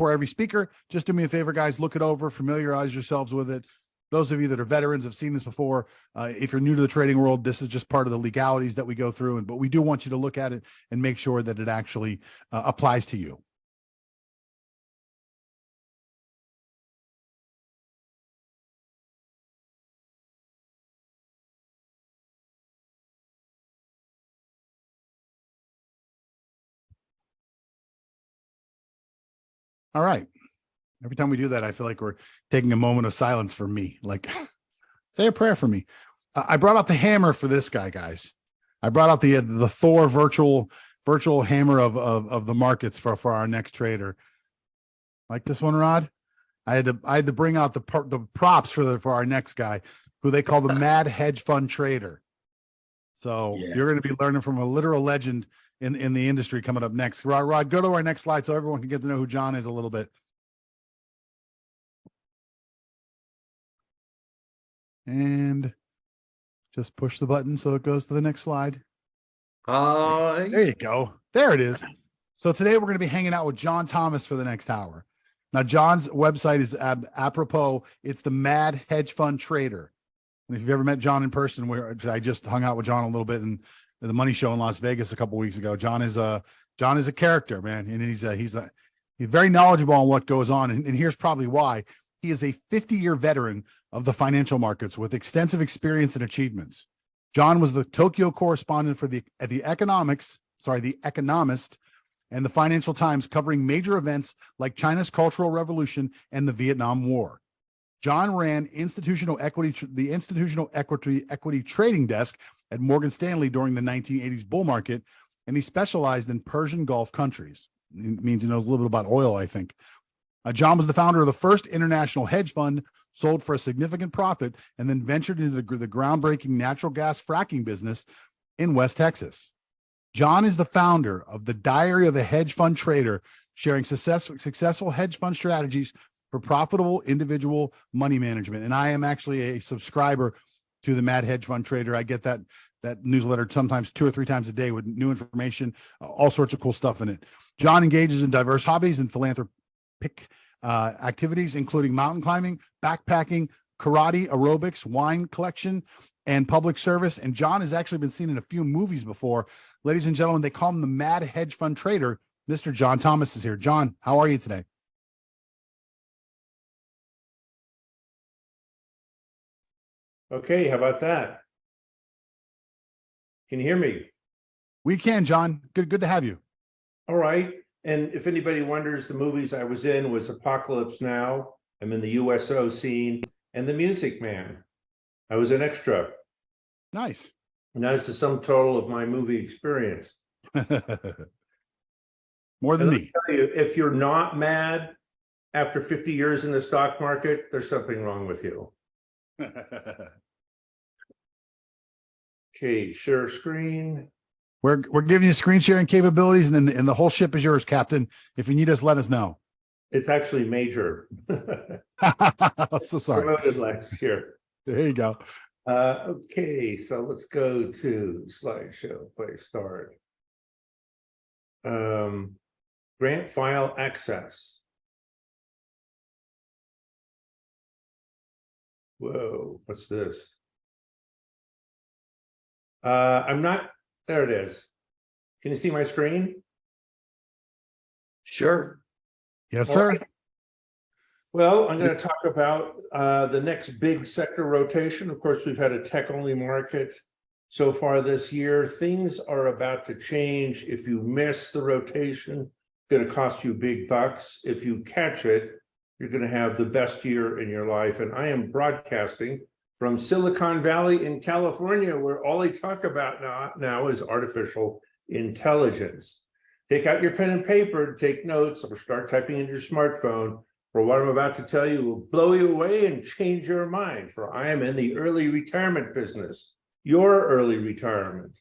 for every speaker. Just do me a favor, guys, look it over, familiarize yourselves with it. Those of you that are veterans have seen this before. If you're new to the trading world, this is just part of the legalities that we go through. But we do want you to look at it and make sure that it actually applies to you. All right. Every time we do that, I feel like we're taking a moment of silence for me. Like, say a prayer for me. I brought out the hammer for this guy, guys. I brought out the Thor virtual hammer of the markets for our next trader. Like this one, Rod. I had to bring out the props for our next guy, who they call the Mad Hedge Fund Trader. So you're going to be learning from a literal legend in the industry coming up next. Rod, go to our next slide so everyone can get to know who John is a little bit. And just push the button so it goes to the next slide. Hi. There you go. There it is. So today we're going to be hanging out with John Thomas for the next hour. Now, John's website is apropos. It's the Mad Hedge Fund Trader. And if you've ever met John in person, where I just hung out with John a little bit in the Money Show in Las Vegas a couple of weeks ago. John is a character, man, and he's very knowledgeable on what goes on. And here's probably why. He is a 50-year veteran of the financial markets with extensive experience and achievements. John was the Tokyo correspondent for the Economist and the Financial Times, covering major events like China's Cultural Revolution and the Vietnam War. John ran the institutional equity trading desk at Morgan Stanley during the 1980s bull market, and he specialized in Persian Gulf countries. It means he knows a little bit about oil, I think. John was the founder of the first international hedge fund, sold for a significant profit, and then ventured into the groundbreaking natural gas fracking business in West Texas. John is the founder of the Diary of a Hedge Fund Trader, sharing successful hedge fund strategies for profitable individual money management. And I am actually a subscriber to the Mad Hedge Fund Trader. I get that newsletter sometimes 2 or 3 times a day with new information, all sorts of cool stuff in it. John engages in diverse hobbies and philanthropic activities, including mountain climbing, backpacking, karate, aerobics, wine collection, and public service. And John has actually been seen in a few movies before. Ladies and gentlemen, they call him the Mad Hedge Fund Trader. Mr. John Thomas is here. John, how are you today? Okay, how about that? Can you hear me? We can, John. Good to have you. All right. And if anybody wonders, the movies I was in was Apocalypse Now. I'm in the USO scene, and The Music Man. I was an extra. Nice. And that's the sum total of my movie experience. More than me. Tell you, if you're not mad after 50 years in the stock market, there's something wrong with you. Okay, share screen. We're giving you screen sharing capabilities, and the whole ship is yours, Captain. If you need us, let us know. It's actually major. So sorry. Promoted last year. There you go. Okay, so let's go to slideshow. Play start. Grant file access. Whoa, what's this? I'm not. There it is. Can you see my screen? Sure. Yes, sir. Right. Well, I'm going to talk about the next big sector rotation. Of course, we've had a tech-only market so far this year. Things are about to change. If you miss the rotation, it's going to cost you big bucks. If you catch it, you're going to have the best year in your life. And I am broadcasting from Silicon Valley in California, where all they talk about now is artificial intelligence. Take out your pen and paper, take notes, or start typing in your smartphone, for what I'm about to tell you will blow you away and change your mind, for I am in the early retirement business, your early retirement.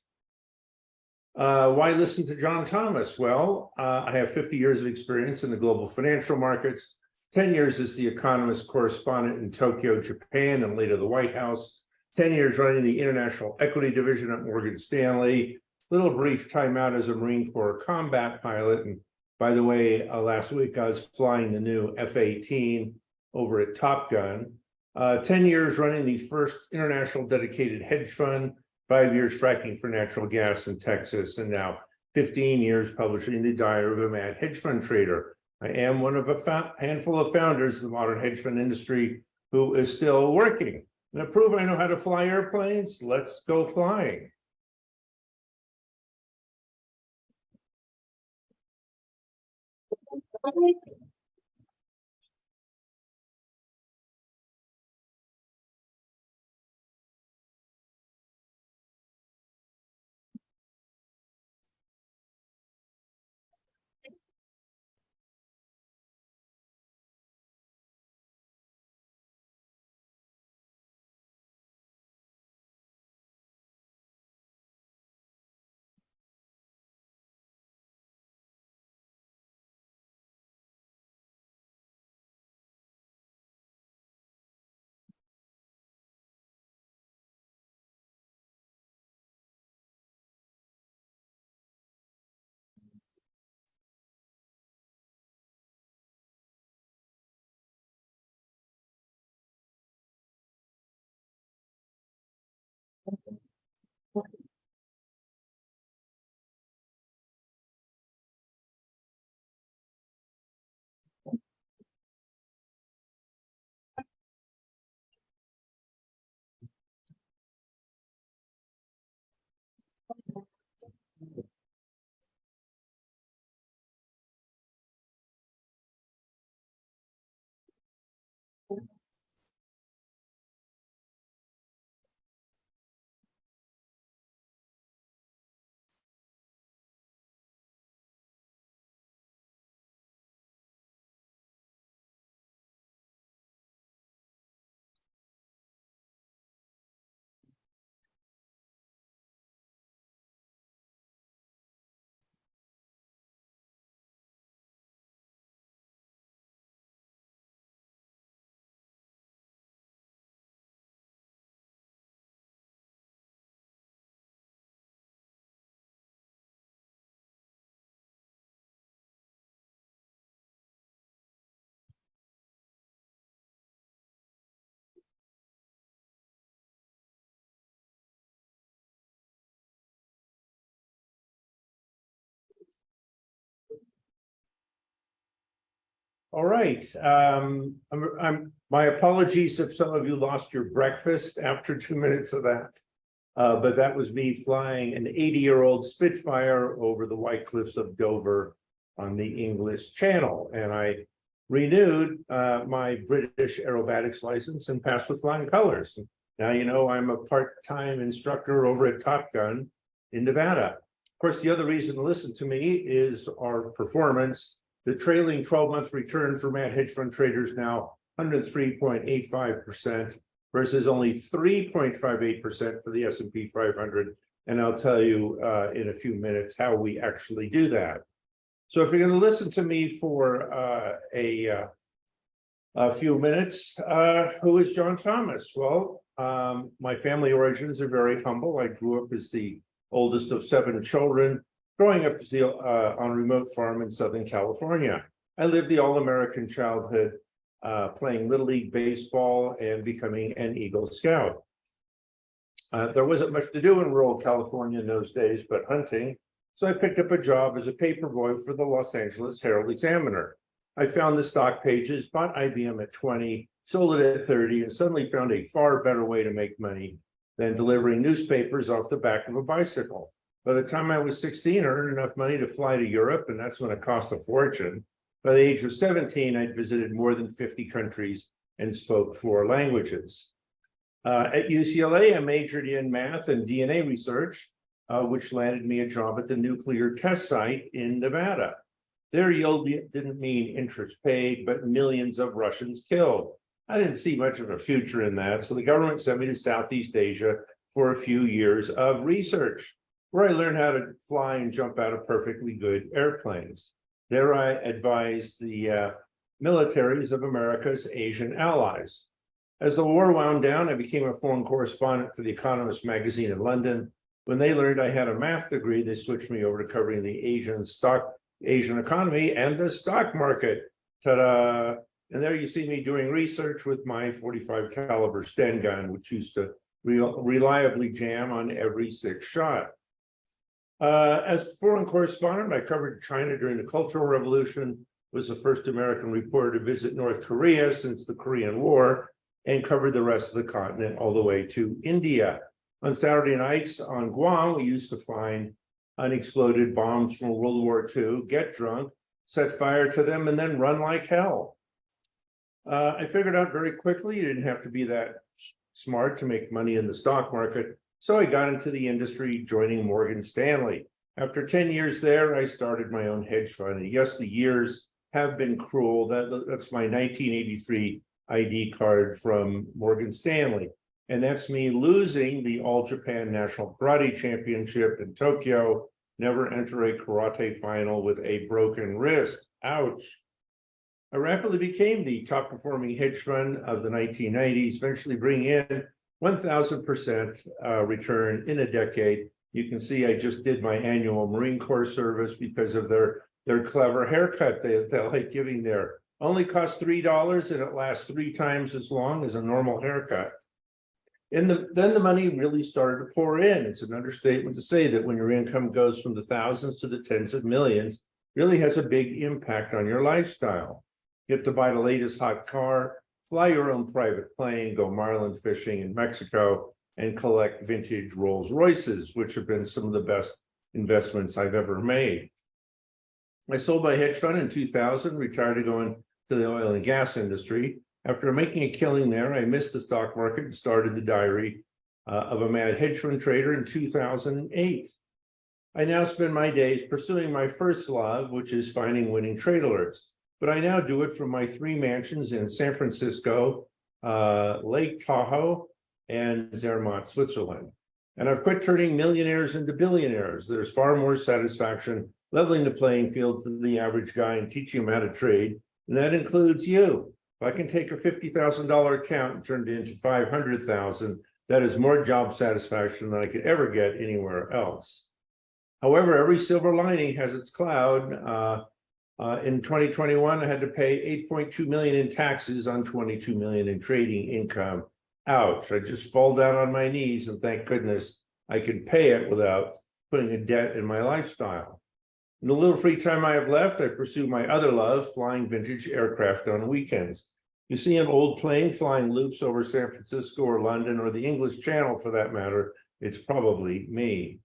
Why listen to John Thomas? Well, I have 50 years of experience in the global financial markets, 10 years as the Economist correspondent in Tokyo, Japan, and later the White House, 10 years running the international equity division at Morgan Stanley, little brief time out as a Marine Corps combat pilot, and By the way, last week I was flying the new F-18 over at Top Gun. 10 years running the first international dedicated hedge fund, 5 years fracking for natural gas in Texas, and now 15 years publishing the diary of a Mad Hedge Fund Trader. I am one of a handful of founders of the modern hedge fund industry who is still working. And to prove I know how to fly airplanes, let's go flying. All right. My apologies if some of you lost your breakfast after 2 minutes of that. But that was me flying an 80-year-old Spitfire over the White Cliffs of Dover on the English Channel. And I renewed my British aerobatics license and passed with flying colors. Now, you know, I'm a part-time instructor over at Top Gun in Nevada. Of course, the other reason to listen to me is our performance. The trailing 12-month return for Mad Hedge Fund Traders now 103.85% versus only 3.58% for the S&P 500. And I'll tell you in a few minutes how we actually do that. So if you're going to listen to me for a few minutes, who is John Thomas? Well, my family origins are very humble. I grew up as the oldest of 7 children, growing up on a remote farm in Southern California. I lived the all-American childhood, playing Little League Baseball and becoming an Eagle Scout. There wasn't much to do in rural California in those days but hunting, so I picked up a job as a paperboy for the Los Angeles Herald-Examiner. I found the stock pages, bought IBM at 20, sold it at 30, and suddenly found a far better way to make money than delivering newspapers off the back of a bicycle. By the time I was 16, I earned enough money to fly to Europe, and that's when it cost a fortune. By the age of 17, I'd visited more than 50 countries and spoke 4 languages. At UCLA, I majored in math and DNA research, which landed me a job at the nuclear test site in Nevada. Their yield didn't mean interest paid, but millions of Russians killed. I didn't see much of a future in that, so the government sent me to Southeast Asia for a few years of research, where I learned how to fly and jump out of perfectly good airplanes. There I advised the militaries of America's Asian allies. As the war wound down, I became a foreign correspondent for the Economist magazine in London. When they learned I had a math degree, they switched me over to covering the Asian stock Asian economy and the stock market. Ta-da! And there you see me doing research with my 45 caliber Sten gun, which used to reliably jam on every 6 shot. As foreign correspondent, I covered China during the Cultural Revolution, was the first American reporter to visit North Korea since the Korean War, and covered the rest of the continent all the way to India. On Saturday nights on Guam, we used to find unexploded bombs from World War II, get drunk, set fire to them, and then run like hell. I figured out very quickly you didn't have to be that smart to make money in the stock market, so I got into the industry, joining Morgan Stanley. After 10 years there, I started my own hedge fund. And yes, the years have been cruel. That's my 1983 ID card from Morgan Stanley. And that's me losing the All Japan National Karate Championship in Tokyo, never enter a karate final with a broken wrist. Ouch. I rapidly became the top performing hedge fund of the 1990s, eventually bringing in 1,000% return in a decade. You can see I just did my annual Marine Corps service because of their clever haircut they like giving there. Only costs $3 and it lasts 3 times as long as a normal haircut. And then the money really started to pour in. It's an understatement to say that when your income goes from the thousands to the tens of millions, really has a big impact on your lifestyle. Get to buy the latest hot car, fly your own private plane, go marlin fishing in Mexico, and collect vintage Rolls Royces, which have been some of the best investments I've ever made. I sold my hedge fund in 2000, retired to go into the oil and gas industry. After making a killing there, I missed the stock market and started the diary of a Mad Hedge Fund Trader in 2008. I now spend my days pursuing my first love, which is finding winning trade alerts. But I now do it from my 3 mansions in San Francisco, Lake Tahoe, and Zermatt, Switzerland. And I've quit turning millionaires into billionaires. There's far more satisfaction leveling the playing field for the average guy and teaching him how to trade. And that includes you. If I can take a $50,000 account and turn it into $500,000, that is more job satisfaction than I could ever get anywhere else. However, every silver lining has its cloud. In 2021, I had to pay $8.2 million in taxes on $22 million in trading income. Ouch, I just fall down on my knees and thank goodness I could pay it without putting a debt in my lifestyle. In the little free time I have left, I pursue my other love, flying vintage aircraft on weekends. You see an old plane flying loops over San Francisco or London or the English Channel for that matter, it's probably me.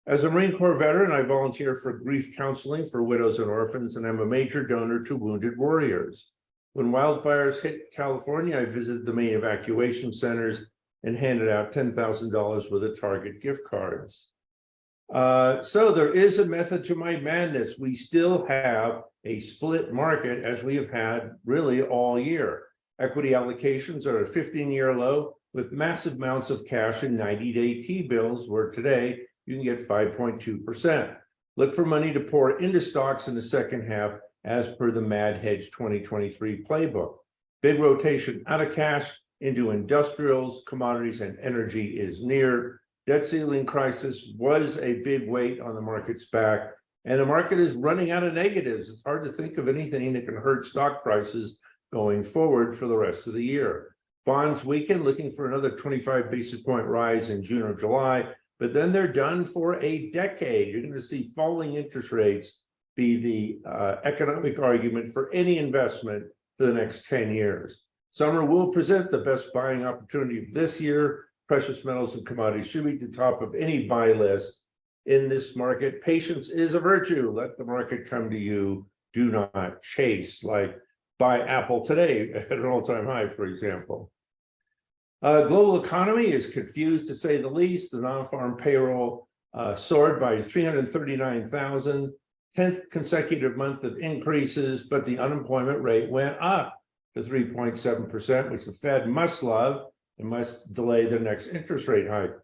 As a Marine Corps veteran, I volunteer for grief counseling for widows and orphans, and I'm a major donor to wounded warriors. When wildfires hit California, I visited the main evacuation centers and handed out $10,000 worth of Target gift cards. So there is a method to my madness. We still have a split market as we have had really all year. Equity allocations are at a 15-year low with massive amounts of cash in 90-day T-bills, where today you can get 5.2%. Look for money to pour into stocks in the second half as per the Mad Hedge 2023 playbook. Big rotation out of cash into industrials, commodities, and energy is near. Debt ceiling crisis was a big weight on the market's back, and the market is running out of negatives. It's hard to think of anything that can hurt stock prices going forward for the rest of the year. Bonds weaken, looking for another 25 basis point rise in June or July, but then they're done for a decade. You're going to see falling interest rates be the economic argument for any investment for the next 10 years. Summer will present the best buying opportunity of this year. Precious metals and commodities should be at the top of any buy list in this market. Patience is a virtue. Let the market come to you. Do not chase, like buy Apple today at an all-time high, for example. Global economy is confused, to say the least. The non-farm payroll soared by 339,000, 10th consecutive month of increases, but the unemployment rate went up to 3.7%, which the Fed must love and must delay the next interest rate hike.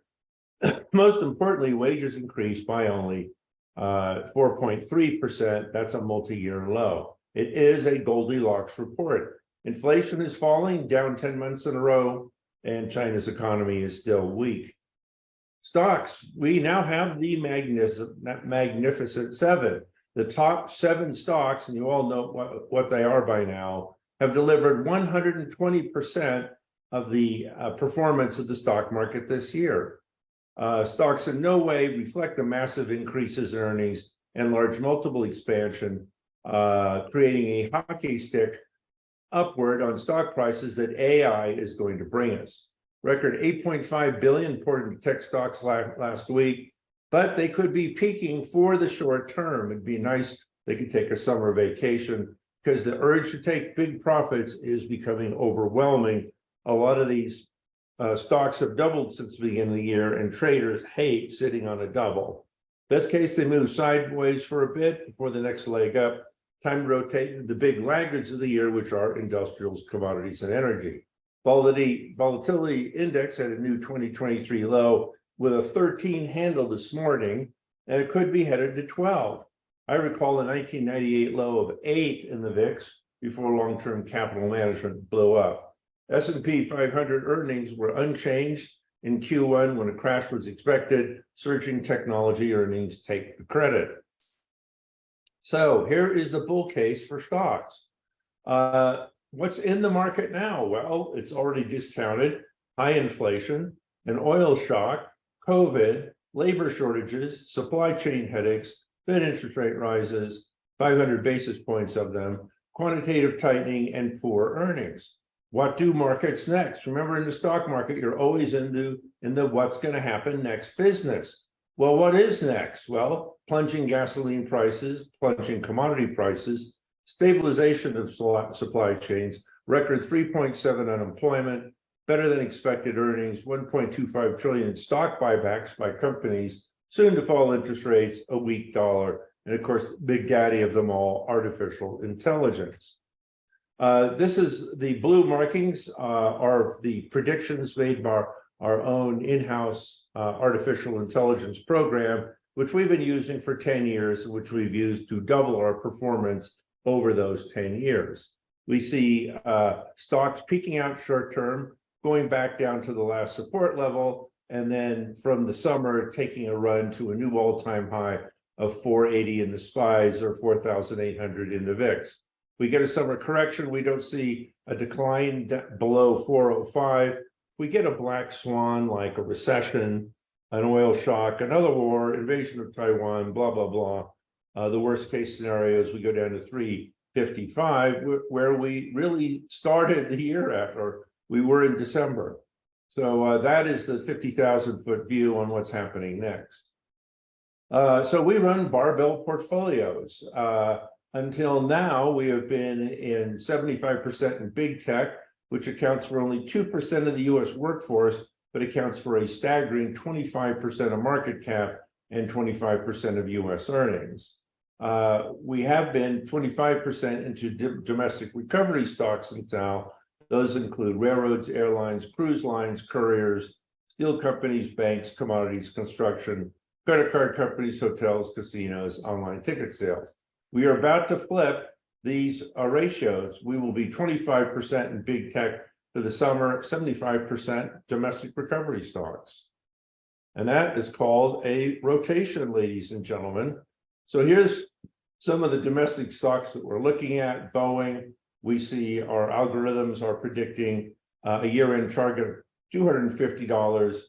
Most importantly, wages increased by only 4.3%. That's a multi-year low. It is a Goldilocks report. Inflation is falling, down 10 months in a row, and China's economy is still weak. Stocks, we now have the magnificent 7. The top 7 stocks, and you all know what they are by now, have delivered 120% of the performance of the stock market this year. Stocks in no way reflect the massive increases in earnings and large multiple expansion, creating a hockey stick upward on stock prices that AI is going to bring us. Record 8.5 billion poured into tech stocks last week, but they could be peaking for the short term. It'd be nice they could take a summer vacation because the urge to take big profits is becoming overwhelming. A lot of these stocks have doubled since the beginning of the year, and traders hate sitting on a double. Best case, they move sideways for a bit before the next leg up. Time to rotate the big laggards of the year, which are industrials, commodities, and energy. Volatility index had a new 2023 low with a 13 handle this morning, and it could be headed to 12. I recall a 1998 low of 8 in the VIX before long-term capital management blew up. S&P 500 earnings were unchanged in Q1 when a crash was expected. Surging technology earnings take the credit. So here is the bull case for stocks. What's in the market now? Well, it's already discounted. High inflation, an oil shock, COVID, labor shortages, supply chain headaches, Fed interest rate rises, 500 basis points of them, quantitative tightening, and poor earnings. What do markets next? Remember, in the stock market, you're always in the what's going to happen next business. Well, what is next? Well, plunging gasoline prices, plunging commodity prices, stabilization of supply chains, record 3.7 unemployment, better than expected earnings, 1.25 trillion in stock buybacks by companies, soon to fall interest rates, a weak dollar, and of course, big daddy of them all, artificial intelligence. This is the blue markings are the predictions made by our own in-house artificial intelligence program, which we've been using for 10 years, which we've used to double our performance over those 10 years. We see stocks peaking out short term, going back down to the last support level, and then from the summer taking a run to a new all-time high of 480 in the SPYs or 4,800 in the VIX. We get a summer correction, we don't see a decline below 405. We get a black swan like a recession, an oil shock, another war, invasion of Taiwan, blah, blah, blah. The worst case scenario is we go down to 355, where we really started the year at, or we were in December. So that is the 50,000 foot view on what's happening next. So we run barbell portfolios. Until now, we have been in 75% in big tech, which accounts for only 2% of the US workforce, but accounts for a staggering 25% of market cap and 25% of US earnings. We have been 25% into domestic recovery stocks until now. Those include railroads, airlines, cruise lines, couriers, steel companies, banks, commodities, construction, credit card companies, hotels, casinos, online ticket sales. We are about to flip these ratios. We will be 25% in big tech for the summer, 75% domestic recovery stocks. And that is called a rotation, ladies and gentlemen. So here's some of the domestic stocks that we're looking at. Boeing, we see our algorithms are predicting a year-end target of $250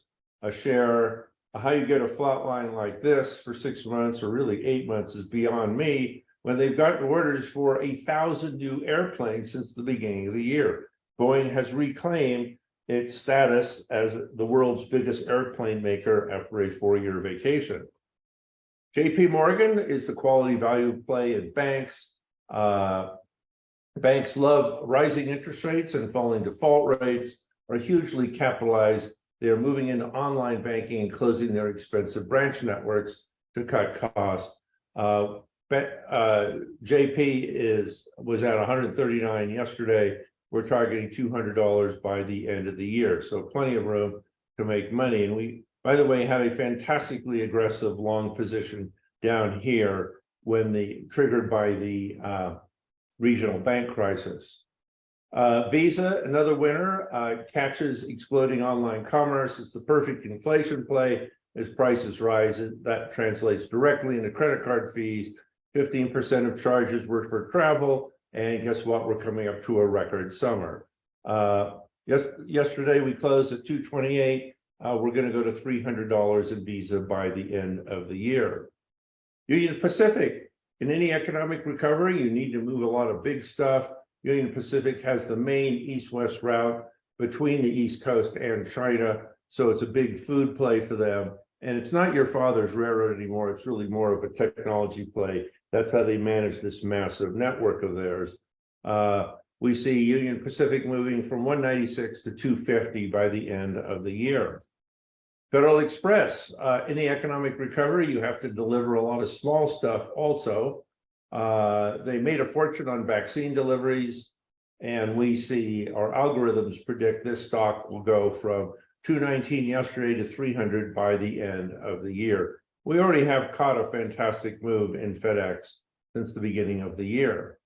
a share. How you get a flat line like this for 6 months or really 8 months is beyond me, when they've gotten orders for 1,000 new airplanes since the beginning of the year. Boeing has reclaimed its status as the world's biggest airplane maker after a 4-year vacation. JP Morgan is the quality value play in banks. Banks love rising interest rates and falling default rates, are hugely capitalized. They're moving into online banking and closing their expensive branch networks to cut costs. JP was at 139 yesterday. We're targeting $200 by the end of the year. So plenty of room to make money. And we, by the way, had a fantastically aggressive long position down here when triggered by the regional bank crisis. Visa, another winner, catches exploding online commerce. It's the perfect inflation play. As prices rise, that translates directly into credit card fees. 15% of charges were for travel. And guess what? We're coming up to a record summer. Yesterday we closed at 228. We're going to go to $300 in Visa by the end of the year. Union Pacific, in any economic recovery, you need to move a lot of big stuff. Union Pacific has the main east-west route between the East Coast and China. So it's a big food play for them. And it's not your father's railroad anymore. It's really more of a technology play. That's how they manage this massive network of theirs. We see Union Pacific moving from 196 to 250 by the end of the year. Federal Express, in the economic recovery, you have to deliver a lot of small stuff also. They made a fortune on vaccine deliveries, and we see our algorithms predict this stock will go from 219 yesterday to 300 by the end of the year. We already have caught a fantastic move in FedEx since the beginning of the year.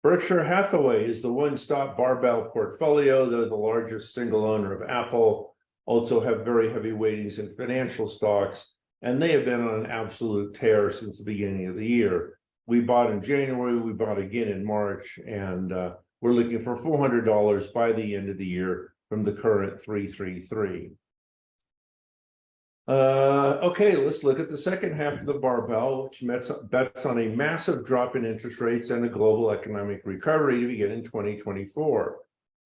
Berkshire Hathaway is the one-stop barbell portfolio. They're the largest single owner of Apple, also have very heavy weightings in financial stocks, and they have been on an absolute tear since the beginning of the year. We bought in January, we bought again in March, and we're looking for $400 by the end of the year from the current 333. Okay, let's look at the second half of the barbell, which bets on a massive drop in interest rates and a global economic recovery to begin in 2024.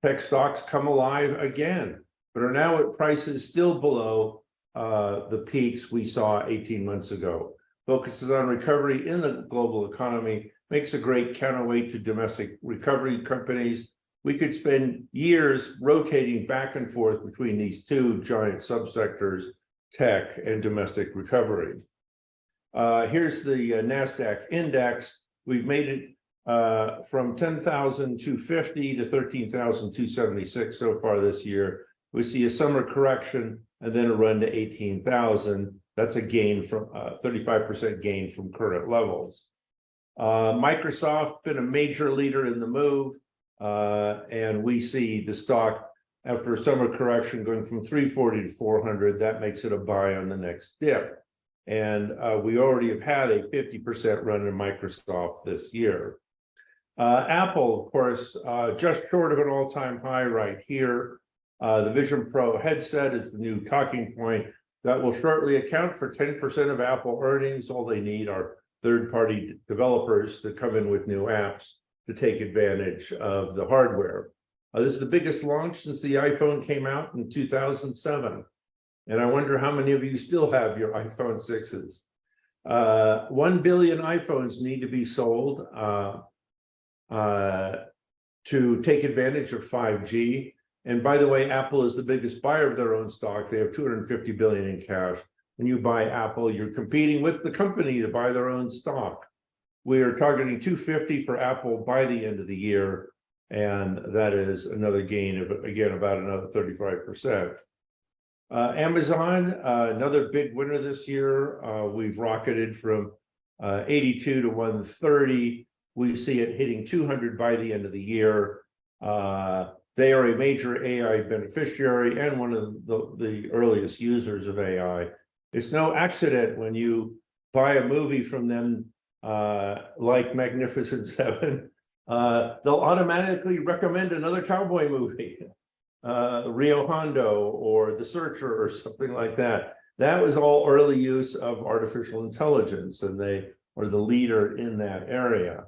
Tech stocks come alive again, but are now at prices still below the peaks we saw 18 months ago. Focuses on recovery in the global economy, makes a great counterweight to domestic recovery companies. We could spend years rotating back and forth between these two giant subsectors, tech and domestic recovery. Here's the NASDAQ index. We've made it from 10,250 to 13,276 so far this year. We see a summer correction and then a run to 18,000. That's a gain from 35% gain from current levels. Microsoft been a major leader in the move, and we see the stock after a summer correction going from 340 to 400. That makes it a buy on the next dip. And we already have had a 50% run in Microsoft this year. Apple, of course, just short of an all-time high right here. The Vision Pro headset is the new talking point that will shortly account for 10% of Apple earnings. All they need are third-party developers to come in with new apps to take advantage of the hardware. This is the biggest launch since the iPhone came out in 2007. And I wonder how many of you still have your iPhone 6s. 1 billion iPhones need to be sold to take advantage of 5G. And by the way, Apple is the biggest buyer of their own stock. They have $250 billion in cash. When you buy Apple, you're competing with the company to buy their own stock. We are targeting 250 for Apple by the end of the year. And that is another gain of, again, about another 35%. Amazon, another big winner this year. We've rocketed from 82 to 130. We see it hitting 200 by the end of the year. They are a major AI beneficiary and one of the earliest users of AI. It's no accident when you buy a movie from them, like Magnificent Seven, they'll automatically recommend another cowboy movie, Rio Hondo or The Searcher or something like that. That was all early use of artificial intelligence, and they are the leader in that area.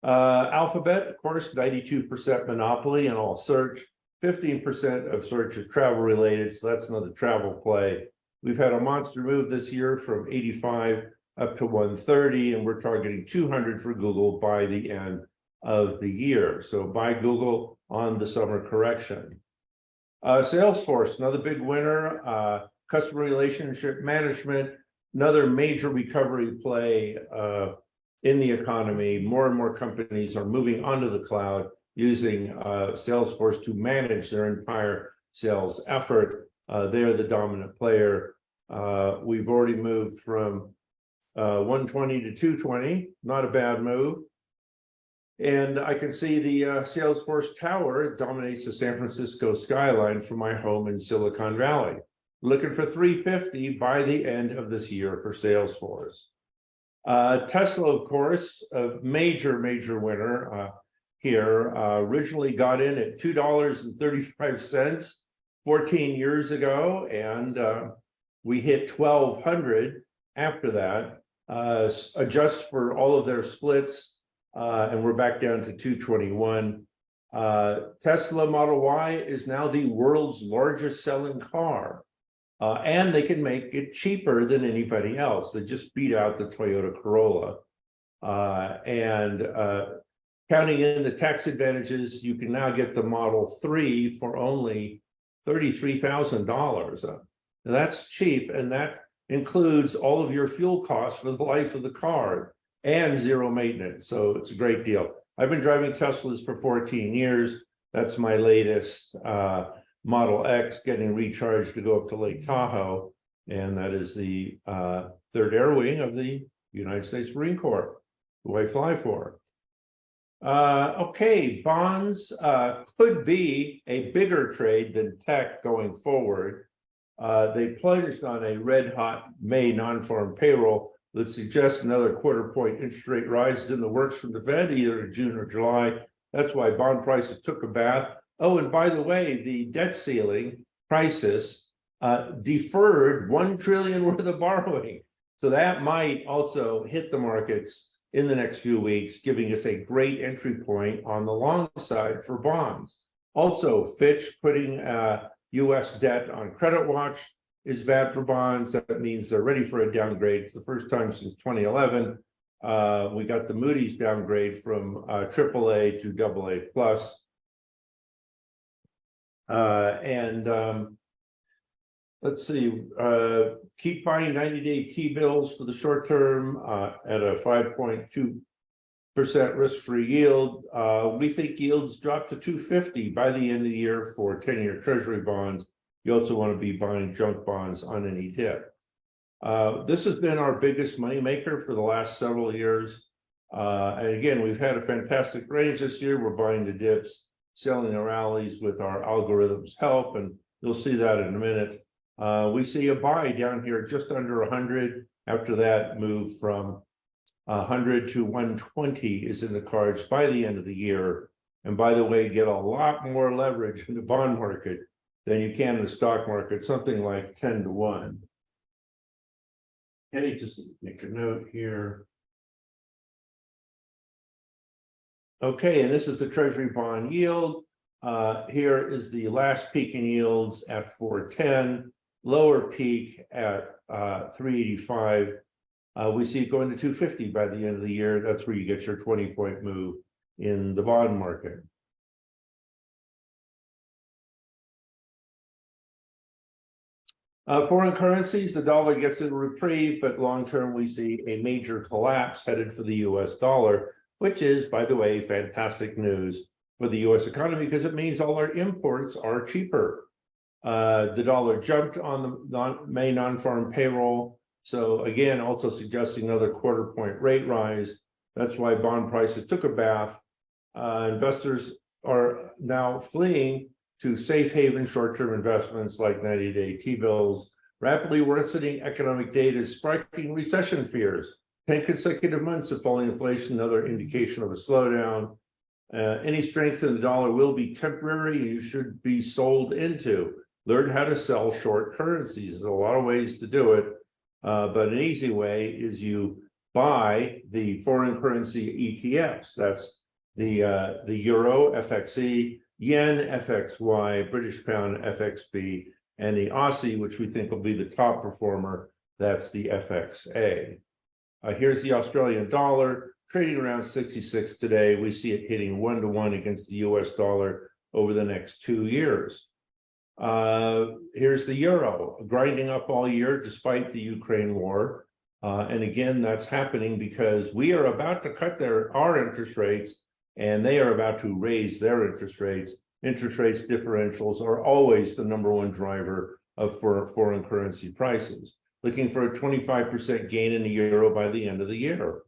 Alphabet, of course, 92% monopoly in all search, 15% of search is travel related, so that's another travel play. We've had a monster move this year from 85 up to 130, and we're targeting 200 for Google by the end of the year. So buy Google on the summer correction. Salesforce, another big winner. Customer relationship management, another major recovery play in the economy. More and more companies are moving onto the cloud using Salesforce to manage their entire sales effort. They're the dominant player. We've already moved from 120 to 220, not a bad move. And I can see the Salesforce Tower dominates the San Francisco skyline from my home in Silicon Valley. Looking for 350 by the end of this year for Salesforce. Tesla, of course, a major winner here. Originally got in at $2.35 14 years ago, and we hit 1,200 after that. Adjust for all of their splits, and we're back down to 221. Tesla Model Y is now the world's largest selling car. And they can make it cheaper than anybody else. They just beat out the Toyota Corolla. Counting in the tax advantages, you can now get the Model 3 for only $33,000. That's cheap, and that includes all of your fuel costs for the life of the car and zero maintenance. So it's a great deal. I've been driving Teslas for 14 years. That's my latest Model X getting recharged to go up to Lake Tahoe. And that is the third air wing of the United States Marine Corps, who I fly for. Okay, bonds could be a bigger trade than tech going forward. They plunged on a red hot May non-farm payroll that suggests another quarter-point interest rate rise is in the works from the Fed, either in June or July. That's why bond prices took a bath. Oh, and by the way, the debt ceiling crisis deferred $1 trillion worth of borrowing. So that might also hit the markets in the next few weeks, giving us a great entry point on the long side for bonds. Also, Fitch putting US debt on credit watch is bad for bonds. That means they're ready for a downgrade. It's the first time since 2011. We got the Moody's downgrade from AAA to AA plus. Let's see, keep buying 90-day T-bills for the short term at a 5.2% risk-free yield. We think yields drop to 250 by the end of the year for 10-year Treasury bonds. You also want to be buying junk bonds on any dip. This has been our biggest moneymaker for the last several years. And again, we've had a fantastic range this year. We're buying the dips, selling the rallies with our algorithms help, and you'll see that in a minute. We see a buy down here just under 100. After that move from 100 to 120 is in the cards by the end of the year. And by the way, get a lot more leverage in the bond market than you can in the stock market, something like 10 to 1. Can you just make a note here? Okay, and this is the Treasury bond yield. Here is the last peak in yields at 410, lower peak at 385. We see it going to 250 by the end of the year. That's where you get your 20-point move in the bond market. Foreign currencies, the dollar gets a reprieve, but long-term we see a major collapse headed for the US dollar, which is, by the way, fantastic news for the US economy because it means all our imports are cheaper. The dollar jumped on the May non-farm payroll. So again, also suggesting another quarter-point rate rise. That's why bond prices took a bath. Investors are now fleeing to safe haven short-term investments like 90-day T-bills. Rapidly worsening economic data is sparking recession fears. 10 consecutive months of falling inflation, another indication of a slowdown. Any strength in the dollar will be temporary. You should be sold into. Learn how to sell short currencies. There's a lot of ways to do it, but an easy way is you buy the foreign currency ETFs. That's the Euro, FXE, Yen, FXY, British Pound, FXB, and the Aussie, which we think will be the top performer. That's the FXA. Here's the Australian dollar, trading around 66 today. We see it hitting 1-to-1 against the US dollar over the next 2 years. Here's the euro, grinding up all year despite the Ukraine war. And again, that's happening because we are about to cut our interest rates, and they are about to raise their interest rates. Interest rates differentials are always the #1 driver of foreign currency prices. Looking for a 25% gain in the euro by the end of the year.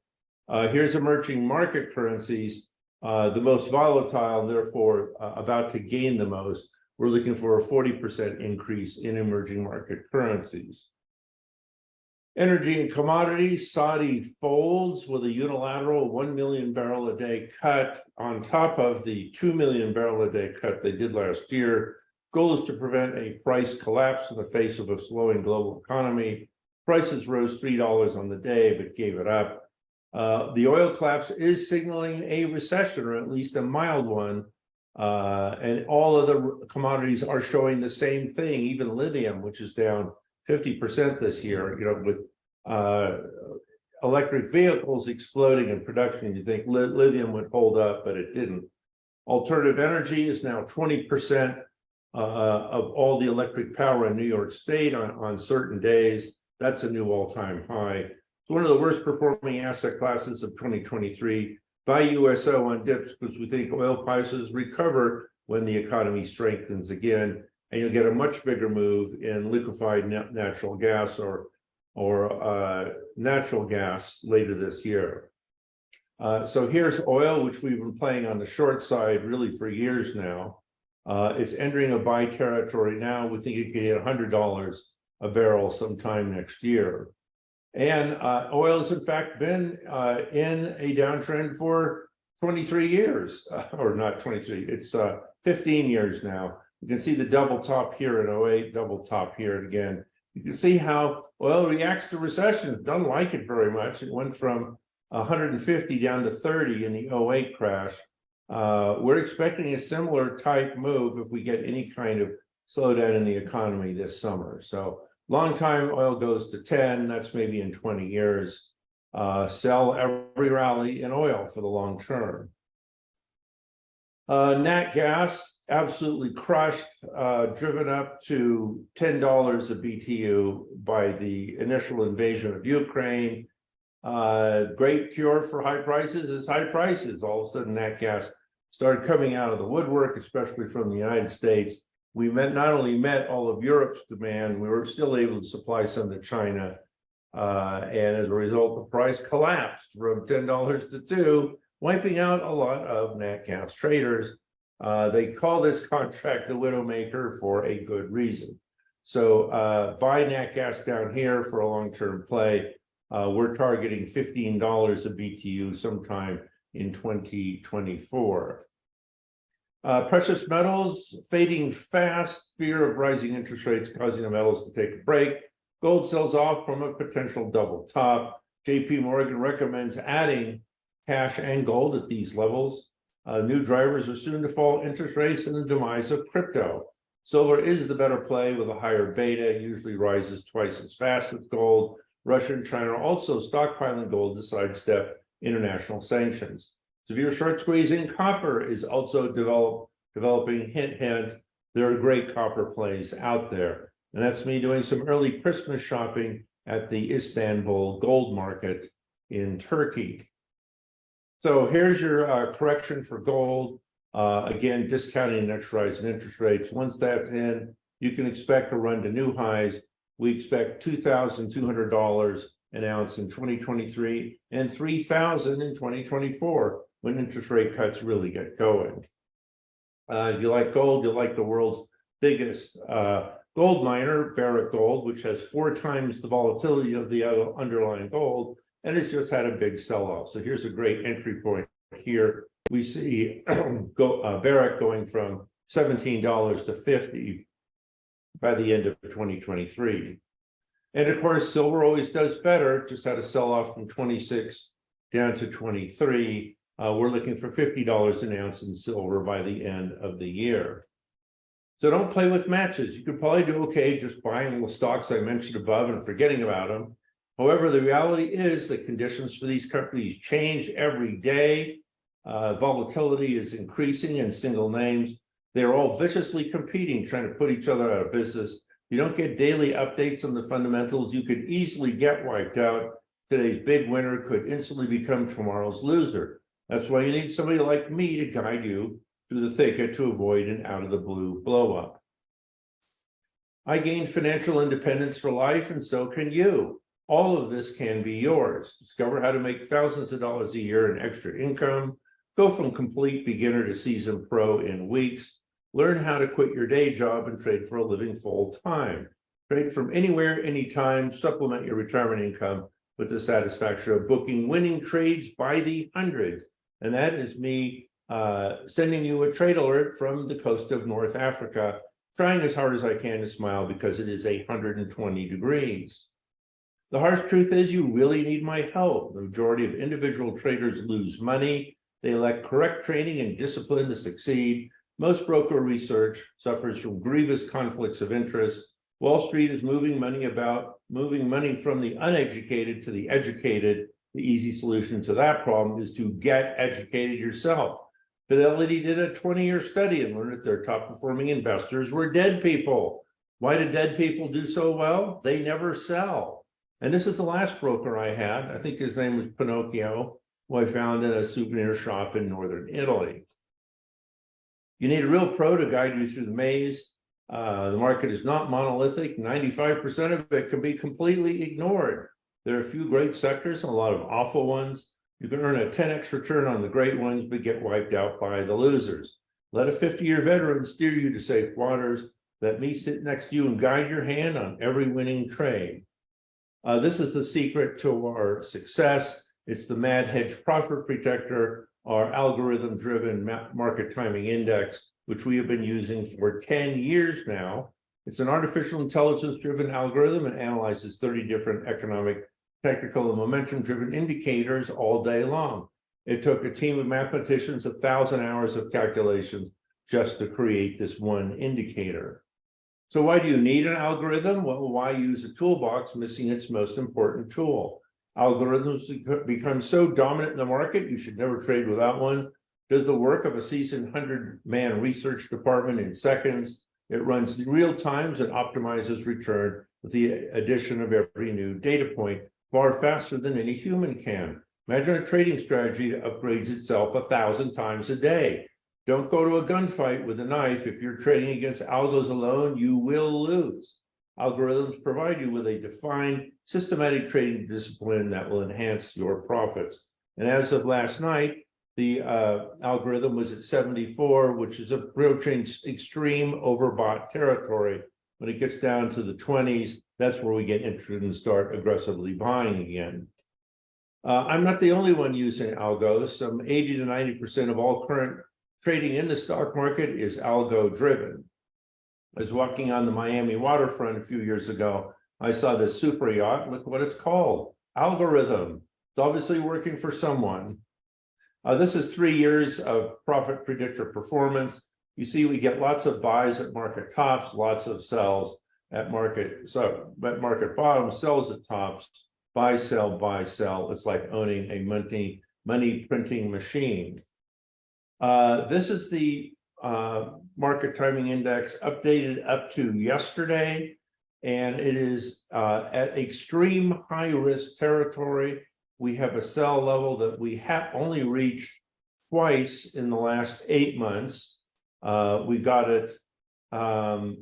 Here's emerging market currencies, the most volatile, and therefore about to gain the most. We're looking for a 40% increase in emerging market currencies. Energy and commodities, Saudi folds with a unilateral 1 million barrel a day cut on top of the 2 million barrel a day cut they did last year. Goal is to prevent a price collapse in the face of a slowing global economy. Prices rose $3 on the day, but gave it up. The oil collapse is signaling a recession, or at least a mild one. And all other commodities are showing the same thing, even lithium, which is down 50% this year, with electric vehicles exploding in production. You think lithium would hold up, but it didn't. Alternative energy is now 20% of all the electric power in New York State on certain days. That's a new all-time high. It's one of the worst performing asset classes of 2023. Buy USO on dips because we think oil prices recover when the economy strengthens again, and you'll get a much bigger move in liquefied natural gas or natural gas later this year. So here's oil, which we've been playing on the short side really for years now. It's entering a buy territory now. We think it could hit $100 a barrel sometime next year. And oil has in fact been in a downtrend for 23 years, or not 23, it's 15 years now. You can see the double top here in 08, double top here again. You can see how oil reacts to recession. Doesn't like it very much. It went from 150 down to 30 in the 08 crash. We're expecting a similar type move if we get any kind of slowdown in the economy this summer. So long time oil goes to 10, that's maybe in 20 years. Sell every rally in oil for the long term. Nat gas absolutely crushed, driven up to $10 a BTU by the initial invasion of Ukraine. Great cure for high prices is high prices. All of a sudden, nat gas started coming out of the woodwork, especially from the United States. We not only met all of Europe's demand, we were still able to supply some to China. And as a result, the price collapsed from $10 to $2, wiping out a lot of nat gas traders. They call this contract the Widowmaker for a good reason. So buy nat gas down here for a long-term play. We're targeting $15 a BTU sometime in 2024. Precious metals fading fast, fear of rising interest rates causing the metals to take a break. Gold sells off from a potential double top. JP Morgan recommends adding cash and gold at these levels. New drivers are soon to fall interest rates and the demise of crypto. Silver is the better play with a higher beta. It usually rises twice as fast as gold. Russia and China are also stockpiling gold to sidestep international sanctions. Severe short squeezing copper is also developing. Hint, hint, there are great copper plays out there. And that's me doing some early Christmas shopping at the Istanbul gold market in Turkey. So here's your correction for gold. Again, discounting next rise in interest rates. Once that's in, you can expect a run to new highs. We expect $2,200 an ounce in 2023 and $3,000 in 2024 when interest rate cuts really get going. If you like gold, you'll like the world's biggest gold miner, Barrick Gold, which has 4 times the volatility of the underlying gold, and it's just had a big sell-off. So here's a great entry point here. We see Barrick going from $17 to $50 by the end of 2023. And of course, silver always does better, just had a sell-off from 26 down to 23. We're looking for $50 an ounce in silver by the end of the year. So don't play with matches. You could probably do okay just buying the stocks I mentioned above and forgetting about them. However, the reality is that conditions for these companies change every day. Volatility is increasing in single names. They're all viciously competing, trying to put each other out of business. You don't get daily updates on the fundamentals. You could easily get wiped out. Today's big winner could instantly become tomorrow's loser. That's why you need somebody like me to guide you through the thicket to avoid an out-of-the-blue blow-up. I gained financial independence for life, and so can you. All of this can be yours. Discover how to make thousands of dollars a year in extra income. Go from complete beginner to seasoned pro in weeks. Learn how to quit your day job and trade for a living full time. Trade from anywhere, anytime, supplement your retirement income with the satisfaction of booking winning trades by the hundreds. And that is me sending you a trade alert from the coast of North Africa, trying as hard as I can to smile because it is 120 degrees. The harsh truth is you really need my help. The majority of individual traders lose money. They lack correct training and discipline to succeed. Most broker research suffers from grievous conflicts of interest. Wall Street is moving money from the uneducated to the educated. The easy solution to that problem is to get educated yourself. Fidelity did a 20-year study and learned that their top performing investors were dead people. Why do dead people do so well? They never sell. And this is the last broker I had. I think his name was Pinocchio, who I found in a souvenir shop in northern Italy. You need a real pro to guide you through the maze. The market is not monolithic. 95% of it can be completely ignored. There are a few great sectors, a lot of awful ones. You can earn a 10x return on the great ones, but get wiped out by the losers. Let a 50-year veteran steer you to safe waters. Let me sit next to you and guide your hand on every winning trade. This is the secret to our success. It's the Mad Hedge Profit Protector, our algorithm-driven market timing index, which we have been using for 10 years now. It's an artificial intelligence-driven algorithm and analyzes 30 different economic, technical, and momentum-driven indicators all day long. It took a team of mathematicians 1,000 hours of calculations just to create this one indicator. So why do you need an algorithm? Well, why use a toolbox missing its most important tool? Algorithms become so dominant in the market, you should never trade without one. Does the work of a seasoned 100-man research department in seconds. It runs in real times and optimizes return with the addition of every new data point far faster than any human can. Imagine a trading strategy that upgrades itself 1,000 times a day. Don't go to a gunfight with a knife. If you're trading against algos alone, you will lose. Algorithms provide you with a defined, systematic trading discipline that will enhance your profits. And as of last night, the algorithm was at 74, which is approaching extreme overbought territory. When it gets down to the 20s, that's where we get interested and start aggressively buying again. I'm not the only one using algos. Some 80 to 90% of all current trading in the stock market is algo driven. I was walking on the Miami waterfront a few years ago. I saw this super yacht. Look what it's called, algorithm. It's obviously working for someone. This is 3 years of profit predictor performance. You see, we get lots of buys at market tops, lots of sells at market bottoms, sells at tops, buy, sell, buy, sell. It's like owning a money printing machine. This is the market timing index updated up to yesterday, and it is at extreme high risk territory. We have a sell level that we have only reached twice in the last 8 months. We got it. The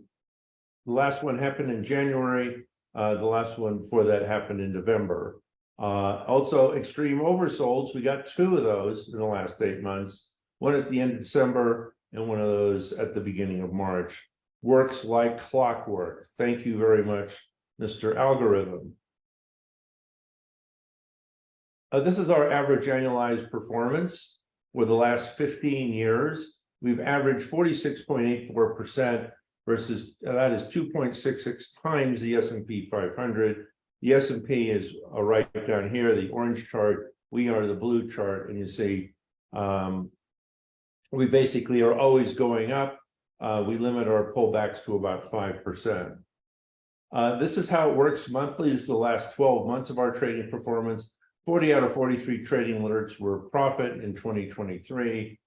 last one happened in January. The last one before that happened in November. Also, extreme oversolds. We got 2 of those in the last 8 months. One at the end of December and one of those at the beginning of March. Works like clockwork. Thank you very much, Mr. Algorithm. This is our average annualized performance for the last 15 years. We've averaged 46.84% versus that is 2.66 times the S&P 500. The S&P is right down here, the orange chart. We are the blue chart, and you see we basically are always going up. We limit our pullbacks to about 5%. This is how it works monthly. This is the last 12 months of our trading performance. 40 out of 43 trading alerts were profit in 2023.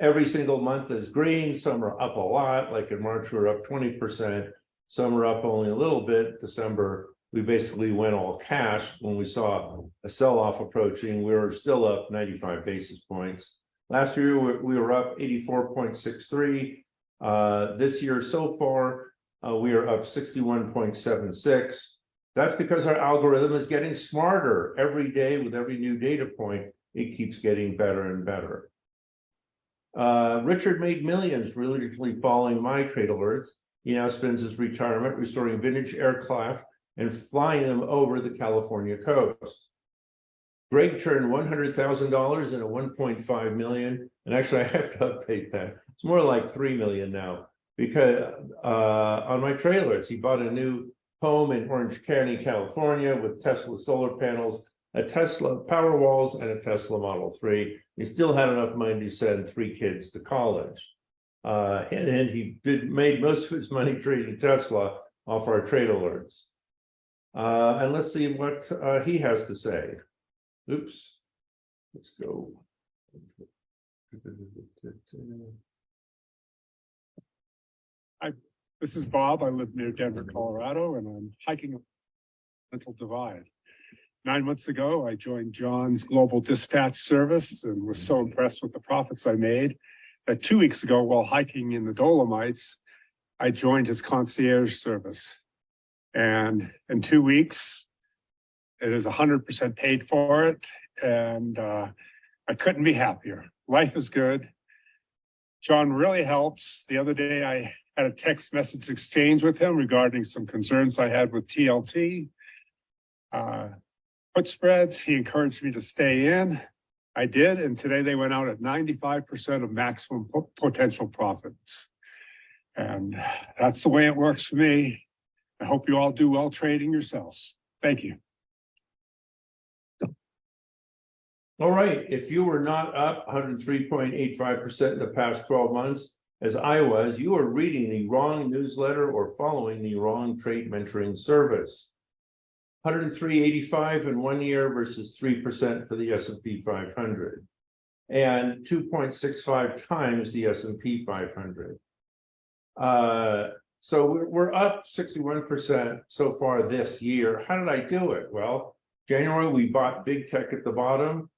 Every single month is green. Some are up a lot, like in March, we were up 20%. Some are up only a little bit. December, we basically went all cash. When we saw a sell-off approaching, we were still up 95 basis points. Last year, we were up 84.63. This year so far, we are up 61.76. That's because our algorithm is getting smarter every day. With every new data point, it keeps getting better and better. Richard made millions religiously following my trade alerts. He now spends his retirement restoring vintage aircraft and flying them over the California coast. Greg turned $100,000 into $1.5 million, and actually I have to update that. It's more like $3 million now, because on my trailers, he bought a new home in Orange County, California, with Tesla solar panels, a Tesla Powerwalls, and a Tesla Model 3. He still had enough money to send 3 kids to college. And he made most of his money trading Tesla off our trade alerts. And let's see what he has to say. Oops, let's go. This is Bob. I live near Denver, Colorado, and I'm hiking a Continental Divide. 9 months ago, I joined John's Global Dispatch Service and was so impressed with the profits I made that 2 weeks ago, while hiking in the Dolomites, I joined his concierge service. And in 2 weeks, it is 100% paid for it, and I couldn't be happier. Life is good. John really helps. The other day, I had a text message exchange with him regarding some concerns I had with TLT. Put spreads, he encouraged me to stay in. I did, and today they went out at 95% of maximum potential profits. And that's the way it works for me. I hope you all do well trading yourselves. Thank you. All right, if you were not up 103.85% in the past 12 months, as I was, you are reading the wrong newsletter or following the wrong trade mentoring service. 103.85 in 1 year versus 3% for the S&P 500, and 2.65 times the S&P 500. So we're up 61% so far this year. How did I do it? Well, January, we bought big tech at the bottom,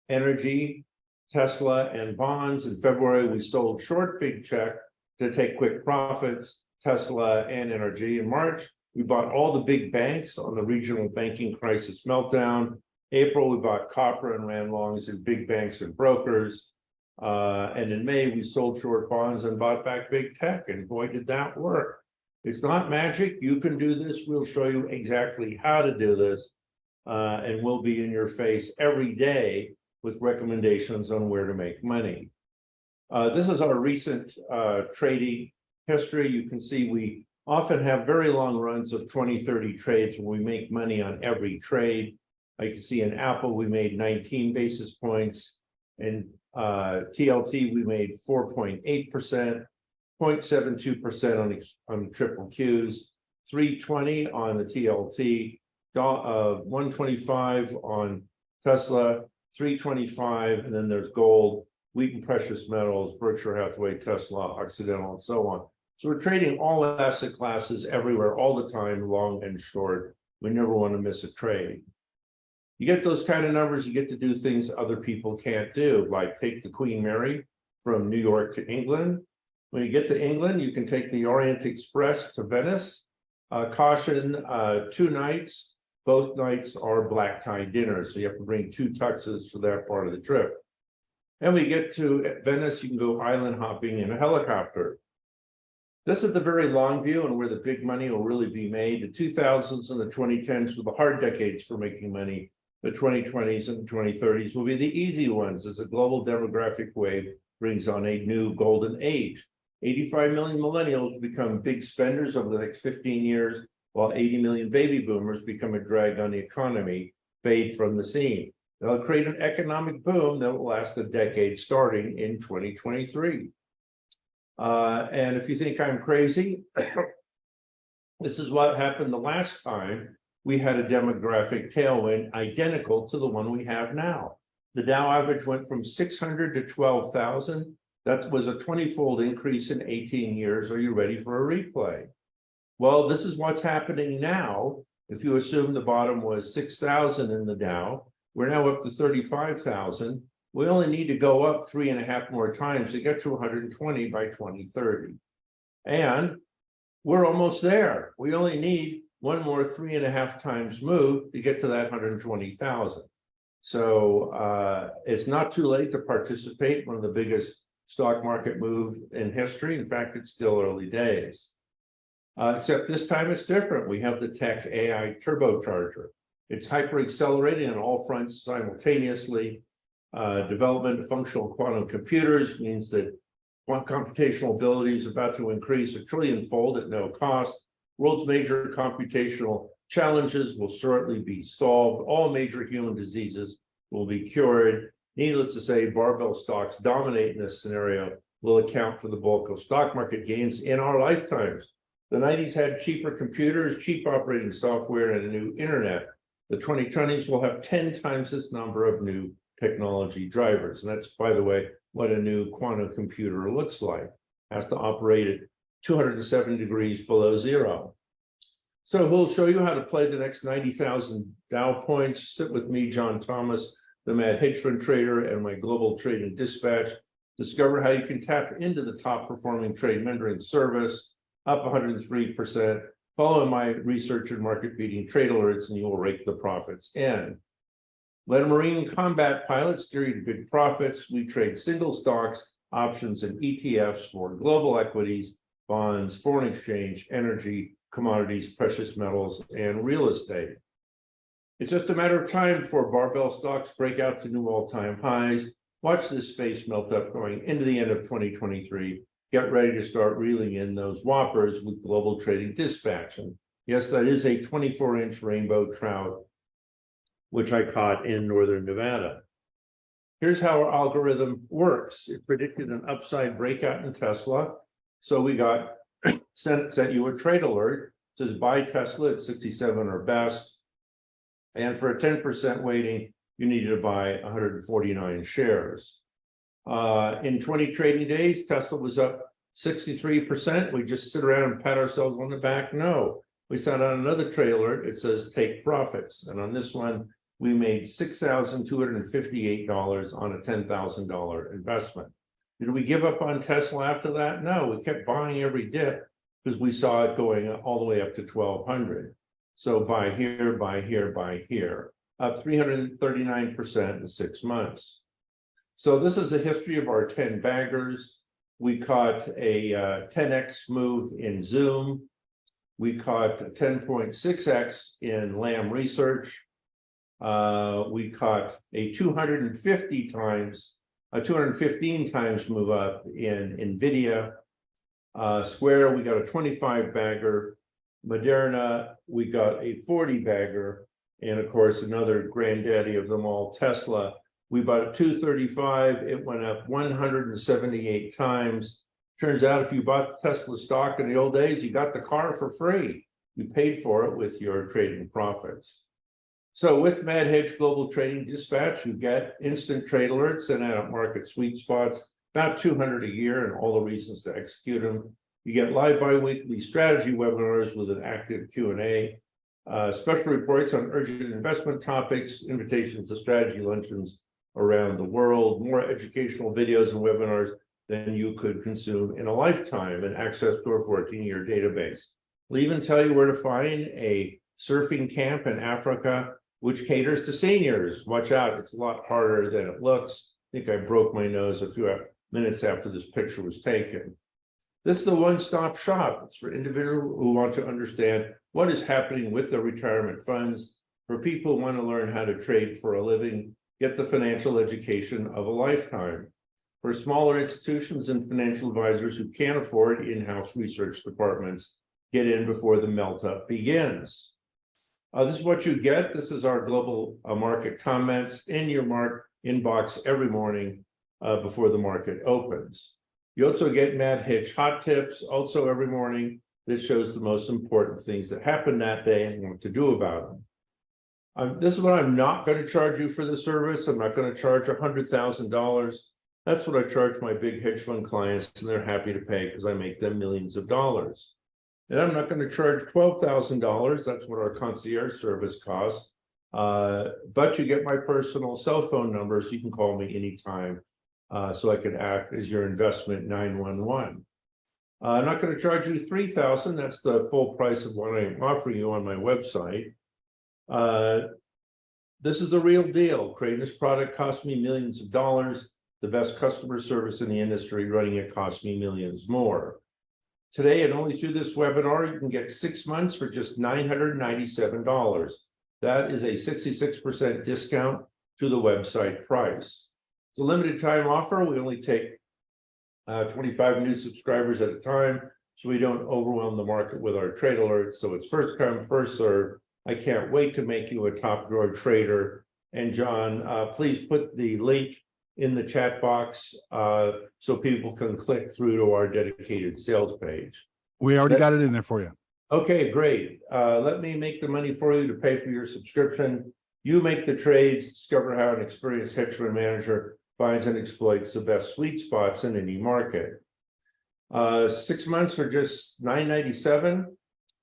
energy, Tesla, and bonds. In February, we sold short big tech to take quick profits, Tesla and energy. In March, we bought all the big banks on the regional banking crisis meltdown. April, we bought copper and ran longs in big banks and brokers. And in May, we sold short bonds and bought back big tech, and boy, did that work. It's not magic. You can do this. We'll show you exactly how to do this, and we'll be in your face every day with recommendations on where to make money. This is our recent trading history. You can see we often have very long runs of 20, 30 trades when we make money on every trade. You can see in Apple, we made 19 basis points. In TLT, we made 4.8%, 0.72% on triple Qs, 320 on the TLT, 125 on Tesla, 325, and then there's gold, wheat and precious metals, Berkshire Hathaway, Tesla, Occidental, and so on. So we're trading all asset classes everywhere, all the time, long and short. We never want to miss a trade. You get those kind of numbers, you get to do things other people can't do, like take the Queen Mary from New York to England. When you get to England, you can take the Orient Express to Venice. Caution, 2 nights. Both nights are black tie dinners, so you have to bring 2 tuxes for that part of the trip. And we get to Venice, you can go island hopping in a helicopter. This is the very long view and where the big money will really be made. The 2000s and the 2010s were the hard decades for making money. The 2020s and 2030s will be the easy ones as a global demographic wave brings on a new golden age. 85 million millennials will become big spenders over the next 15 years, while 80 million baby boomers become a drag on the economy, fade from the scene. They'll create an economic boom that will last a decade starting in 2023. And if you think I'm crazy, this is what happened the last time we had a demographic tailwind identical to the one we have now. The Dow average went from 600 to 12,000. That was a 20-fold increase in 18 years. Are you ready for a replay? Well, this is what's happening now. If you assume the bottom was 6,000 in the Dow, we're now up to 35,000. We only need to go up 3.5 more times to get to 120 by 2030. And we're almost there. We only need one more 3.5 times move to get to that 120,000. So it's not too late to participate in one of the biggest stock market move in history. In fact, it's still early days. Except this time it's different. We have the tech AI turbocharger. It's hyper accelerating on all fronts simultaneously. Development of functional quantum computers means that computational ability is about to increase 1 trillion-fold at no cost. World's major computational challenges will shortly be solved. All major human diseases will be cured. Needless to say, barbell stocks dominate in this scenario, will account for the bulk of stock market gains in our lifetimes. The 90s had cheaper computers, cheap operating software, and a new internet. The 2020s will have 10 times this number of new technology drivers. And that's, by the way, what a new quantum computer looks like. It has to operate at 207 degrees below zero. So we'll show you how to play the next 90,000 Dow points. Sit with me, John Thomas, the Mad Hedge Fund Trader, and my global trading dispatch. Discover how you can tap into the top performing trade mentoring service, up 103%. Follow my research and market beating trade alerts, and you will rake the profits in. Let a Marine combat pilot steer you to big profits. We trade single stocks, options, and ETFs for global equities, bonds, foreign exchange, energy, commodities, precious metals, and real estate. It's just a matter of time before barbell stocks break out to new all-time highs. Watch this space melt up going into the end of 2023. Get ready to start reeling in those whoppers with global trading dispatch. And yes, that is a 24-inch rainbow trout, which I caught in northern Nevada. Here's how our algorithm works. It predicted an upside breakout in Tesla. So we got sent you a trade alert. It says buy Tesla at 67 or best. And for a 10% weighting, you needed to buy 149 shares. In 20 trading days, Tesla was up 63%. We just sit around and pat ourselves on the back? No. We sent out another trade alert. It says take profits. And on this one, we made $6,258 on a $10,000 investment. Did we give up on Tesla after that? No, we kept buying every dip because we saw it going all the way up to 1,200. So buy here, buy here, buy here, up 339% in 6 months. So this is a history of our 10 baggers. We caught a 10x move in Zoom. We caught a 10.6x in Lam Research. We caught a 215 times move up in NVIDIA. Square, we got a 25 bagger. Moderna, we got a 40 bagger. And of course, another granddaddy of them all, Tesla. We bought a 235, it went up 178 times. Turns out if you bought the Tesla stock in the old days, you got the car for free. You paid for it with your trading profits. So with Mad Hedge Global Trading Dispatch, you get instant trade alerts and out market sweet spots, about 200 a year, and all the reasons to execute them. You get live bi-weekly strategy webinars with an active Q&A, special reports on urgent investment topics, invitations to strategy luncheons around the world, more educational videos and webinars than you could consume in a lifetime, and access to our 14-year database. We'll even tell you where to find a surfing camp in Africa, which caters to seniors. Watch out, it's a lot harder than it looks. I think I broke my nose a few minutes after this picture was taken. This is the one-stop shop. It's for individuals who want to understand what is happening with their retirement funds, for people who want to learn how to trade for a living, get the financial education of a lifetime. For smaller institutions and financial advisors who can't afford in-house research departments, get in before the melt-up begins. This is what you get. This is our global market comments in your inbox every morning before the market opens. You also get Mad Hedge hot tips also every morning. This shows the most important things that happened that day and what to do about them. This is what I'm not going to charge you for the service. I'm not going to charge $100,000. That's what I charge my big hedge fund clients, and they're happy to pay because I make them millions of dollars. And I'm not going to charge $12,000. That's what our concierge service costs. But you get my personal cell phone number, so you can call me anytime, so I can act as your investment 911. I'm not going to charge you $3,000. That's the full price of what I'm offering you on my website. This is the real deal. Creating this product cost me millions of dollars. The best customer service in the industry, running it cost me millions more. Today, and only through this webinar, you can get 6 months for just $997. That is a 66% discount to the website price. It's a limited time offer. We only take 25 new subscribers at a time, so we don't overwhelm the market with our trade alerts. So it's first come, first serve. I can't wait to make you a top drawer trader. And John, please put the link in the chat box so people can click through to our dedicated sales page. We already got it in there for you. Okay, great. Let me make the money for you to pay for your subscription. You make the trades, discover how an experienced hedge fund manager finds and exploits the best sweet spots in any market. 6 months for just $997.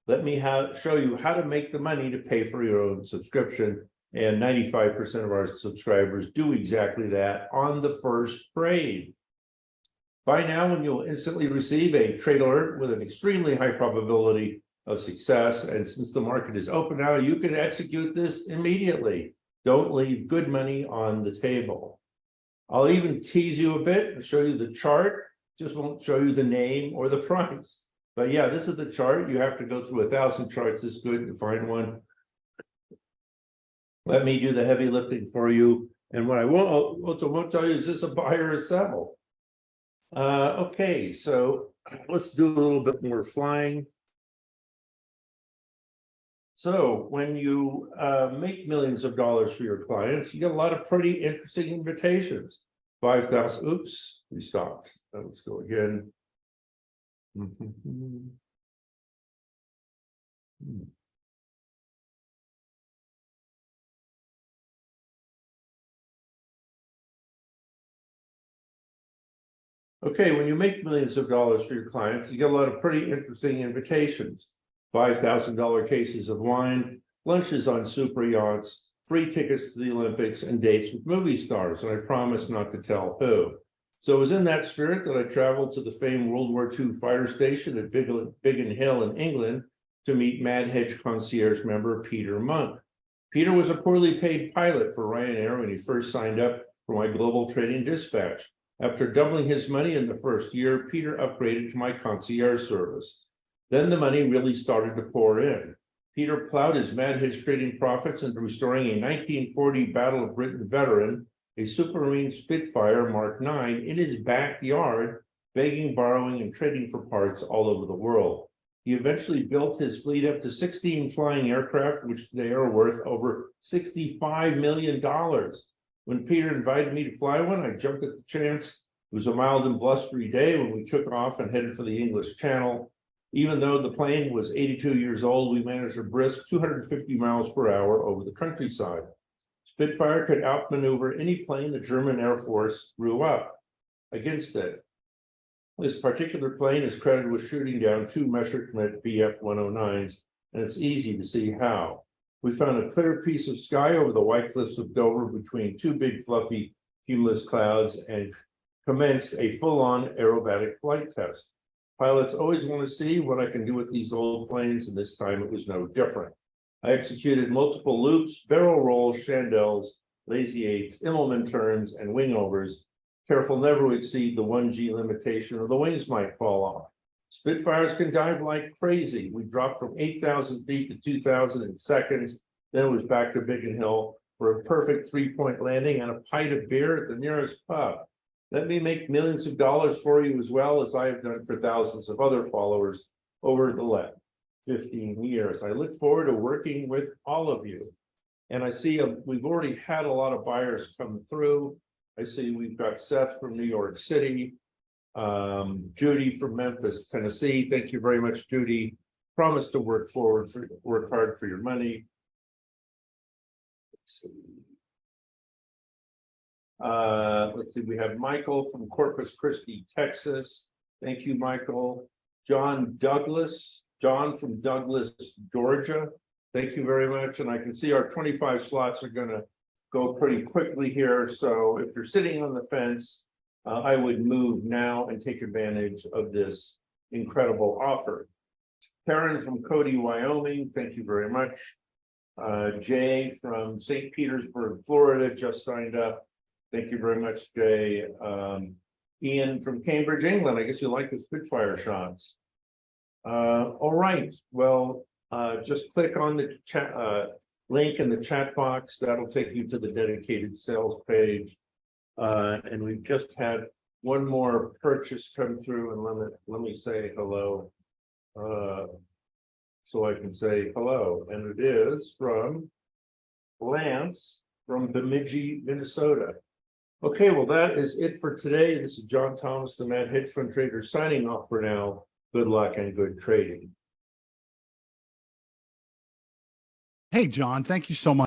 Let me show you how to make the money to pay for your own subscription. And 95% of our subscribers do exactly that on the first trade. By now, when you'll instantly receive a trade alert with an extremely high probability of success, and since the market is open now, you can execute this immediately. Don't leave good money on the table. I'll even tease you a bit and show you the chart, just won't show you the name or the price. But yeah, this is the chart. You have to go through 1,000 charts this good to find one. Let me do the heavy lifting for you. And what I won't tell you is this a buy or a sell. Okay, so let's do a little bit more flying. So when you make millions of dollars for your clients, you get a lot of pretty interesting invitations. 5,000, oops, we stopped. Let's go again. Okay, when you make millions of dollars for your clients, you get a lot of pretty interesting invitations. $5,000 cases of wine, lunches on super yachts, free tickets to the Olympics, and dates with movie stars. And I promise not to tell who. So it was in that spirit that I traveled to the famed World War II fighter station at Biggin Hill in England to meet Mad Hedge concierge member Peter Monk. Peter was a poorly paid pilot for Ryanair when he first signed up for my global trading dispatch. After doubling his money in the first year, Peter upgraded to my concierge service. Then the money really started to pour in. Peter plowed his Mad Hedge trading profits into restoring a 1940 Battle of Britain veteran, a Supermarine Spitfire Mark IX, in his backyard, begging, borrowing, and trading for parts all over the world. He eventually built his fleet up to 16 flying aircraft, which today are worth over $65 million. When Peter invited me to fly one, I jumped at the chance. It was a mild and blustery day when we took off and headed for the English Channel. Even though the plane was 82 years old, we managed a brisk 250 miles per hour over the countryside. Spitfire could outmaneuver any plane the German Air Force threw up against it. This particular plane is credited with shooting down 2 Messerschmitt Bf-109s, and it's easy to see how. We found a clear piece of sky over the white cliffs of Dover between 2 big fluffy cumulus clouds and commenced a full-on aerobatic flight test. Pilots always want to see what I can do with these old planes, and this time it was no different. I executed multiple loops, barrel rolls, chandelles, lazy eights, Immelman turns, and wingovers, careful never to exceed the 1G limitation or the wings might fall off. Spitfires can dive like crazy. We dropped from 8,000 feet to 2,000 in seconds. Then it was back to Biggin Hill for a perfect 3-point landing and a pint of beer at the nearest pub. Let me make millions of dollars for you as well as I have done for thousands of other followers over the last 15 years. I look forward to working with all of you. And I see we've already had a lot of buyers come through. I see we've got Seth from New York City, Judy from Memphis, Tennessee. Thank you very much, Judy. Promise to work hard for your money. Let's see. We have Michael from Corpus Christi, Texas. Thank you, Michael. John from Douglas, Georgia. Thank you very much. And I can see our 25 slots are going to go pretty quickly here. So if you're sitting on the fence, I would move now and take advantage of this incredible offer. Karen from Cody, Wyoming. Thank you very much. Jay from St. Petersburg, Florida, just signed up. Thank you very much, Jay. Ian from Cambridge, England. I guess you like the Spitfire shots. All right, well, just click on the chat, link in the chat box. That'll take you to the dedicated sales page. And we've just had one more purchase come through, and let me say hello. So I can say hello, and it is from Lance from Bemidji, Minnesota. Okay, well, that is it for today. This is John Thomas, the Mad Hedge Fund Trader, signing off for now. Good luck and good trading. Hey, John, thank you so much.